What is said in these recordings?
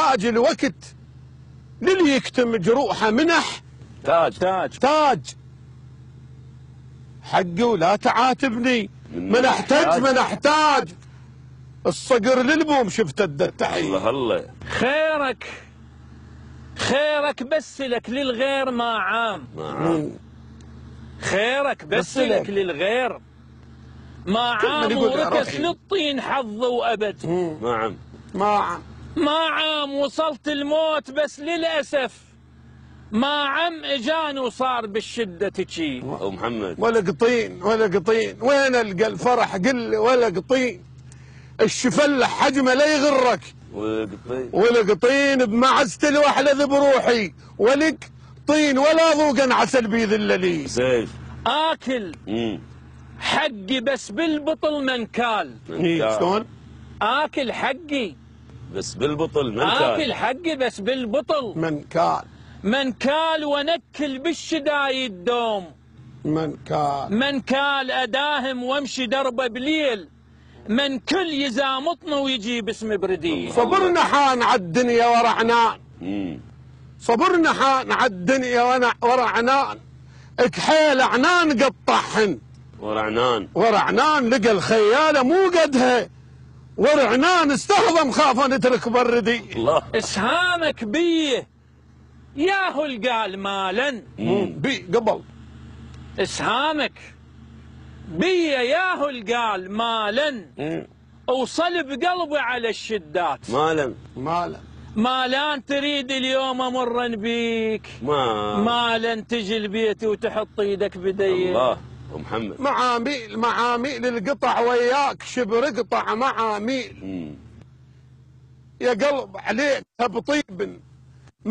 تاج الوقت للي يكتم جروحه منح تاج حقي ولا تعاتبني من احتاج الصقر للبوم شفت الدتحي. الله خيرك بس لك للغير ما عام خيرك بس لك للغير ما عام وركس للطين حظ وابد ما عام وصلت الموت بس للاسف ما عم اجاني وصار بالشده تجي. محمد ولا قطين وين القى الفرح قل لي ولا قطين الشفله حجمه لا يغرك ولا قطين بمعزة الوحله بروحي ولك طين ولا ذوقا عسل بيذل لي سيف اكل حقي بس بالبطل منكال. شلون؟ اكل حقي بس بالبطل منكال اكل حقي بس بالبطل منكال ونكل بالشدايد دوم منكال اداهم وامشي دربه بليل من كل يزامطنا ويجي باسم برديه. صبرنا حان عالدنيا صبرنا حان عالدنيا ورا عنان كحيل عنان قطحن ورا عنان لقى الخياله مو قدها ورا عنان استهضم خاف نترك بردي. الله اسهامك بيه ياهو القال مالا بي قبل اسهامك بيه ياهو القال مالا اوصل بقلبي على الشدات مالان تريد اليوم امرا بيك مالا تجي لبيتي وتحط ايدك بدي. الله محمد معاميل القطع وياك شبر قطع معاميل يا قلب عليك بطيب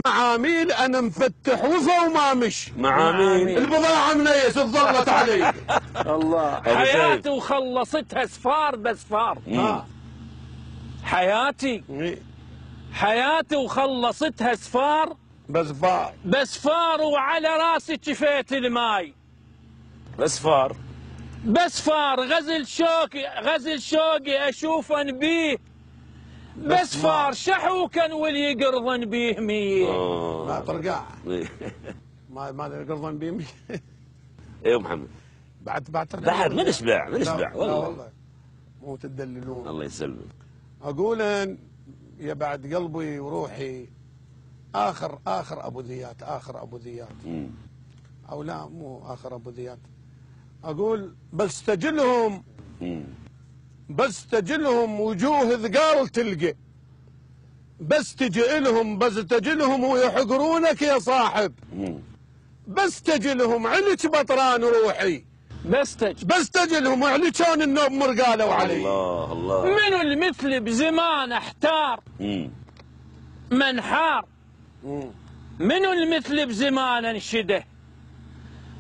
معاميل انا مفتح وفا وما مش معاميل البضاعه منيس ظلت علي. الله حياتي وخلصتها سفار بسفار حياتي وخلصتها سفار بسفار وعلى راسي شفيت الماي بسفار غزل شوقي اشوفن بيه بسفار شحوكا واللي يقرضن بيه مية ما ترقع ما يقرضن بيه مية. ايوه محمد بعد من اشبع والله مو تدللون. الله يسلمك. اقول يا بعد قلبي وروحي اخر ابو ذيات او لا مو اخر ابو ذيات اقول بستجلهم وجوه ثقال تلقى بستجلهم ويحقرونك يا صاحب بستجلهم عليك بطران روحي بستجلهم وعليك كان النوم مرقالوا علي. الله منو المثل بزمان احتار منحار منو المثل بزمان انشده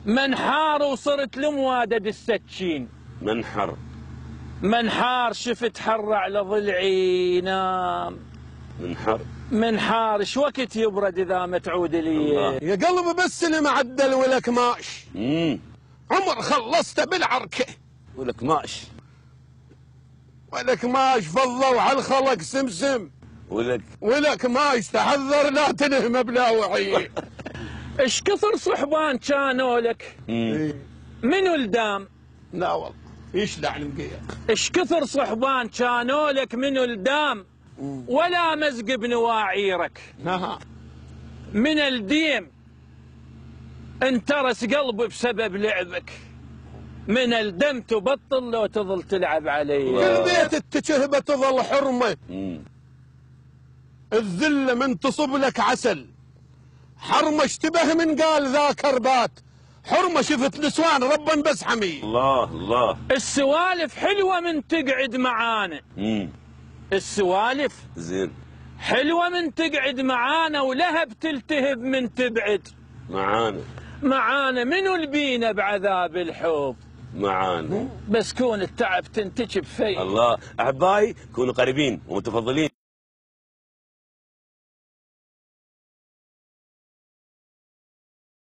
منحار وصرت لموادد السكين منحار شفت حر على ضلعي نام منحار ايش وقت يبرد اذا ما تعود لي يا قلبي بس اللي معدل ولك ماش عمر خلصت بالعركه ولك ماش فضوا على الخلق سمسم ولك ماش تحذر لا تنهم بلا وعي. ايش كثر صحبان كانوا لك منو الدام؟ لا والله يشلع المقيا. ايش كثر صحبان كانوا لك منو الدام ولا مزق بنواعيرك من الديم انترس قلبي بسبب لعبك من الدم تبطل لو تظل تلعب علي. البيت التشهبه تظل حرمه الذله من تصب لك عسل حرمه اشتبه من قال ذا كربات حرمه شفت نسوان ربا بس حمي. الله السوالف حلوه من تقعد معانا السوالف زين حلوه من تقعد معانا ولهب تلتهب من تبعد معانا منو البينا بعذاب الحب معانا بس كون التعب تنتجب في. الله احبائي كونوا قريبين ومتفضلين.